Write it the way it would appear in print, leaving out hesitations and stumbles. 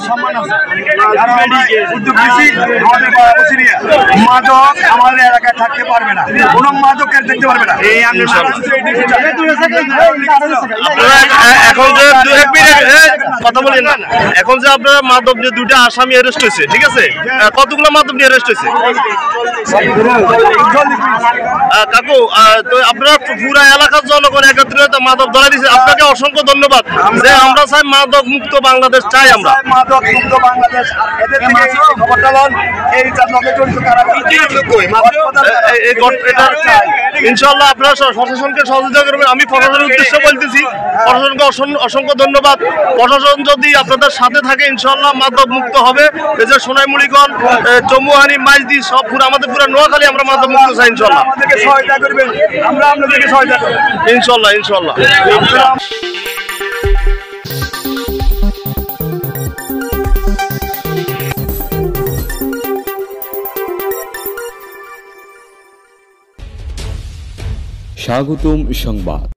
সম্মান আছে। উদ্যোগ নিয়েছি আমাদের বসিরিয়া মাদক আমাদের এলাকায় থাকতে পারবে না, কোনো মাদকের দেখতে পারবে না। এখন যে কথা বলেন না, এখন যে আপনারা মাদক নিয়ে 2টা আসামি অ্যারেস্ট হয়েছে, ঠিক আছে, কতগুলো মাদক নিয়ে অ্যারেস্ট হয়েছে কাকু? তো আপনারা পুরা এলাকার জনগণ একত্রিত মাদক ধরা দিয়েছে, আপনাকে অসংখ্য ধন্যবাদ। যে আমরা চাই মাদক মুক্ত বাংলাদেশ চাই, আমরা মাদক মুক্ত বাংলাদেশ। এদের থেকে খবরটা লন, এই জড়িত কারা ইনশাল্লাহ আপনারা প্রশাসনকে সহযোগিতা করবেন। আমি প্রশাসনের উদ্দেশ্য বলতেছি, প্রশাসনকে অসংখ্য ধন্যবাদ। প্রশাসন যদি আপনাদের সাথে থাকে ইনশাল্লাহ মাদক মুক্ত হবে। এই যে সোনাইমুড়িগঞ্জ, চৌমুহানি, মাইজদি সব পুরো আমাদের পুরো নোয়াখালী আমরা মাদক মুক্ত চাই ইনশাল্লাহ। আমাদেরকে সহায়তা করবেন, আমরা আপনাদেরকে সহায়তা করব ইনশাল্লাহ ইনশাল্লাহ। স্বাগতম সংবাদ।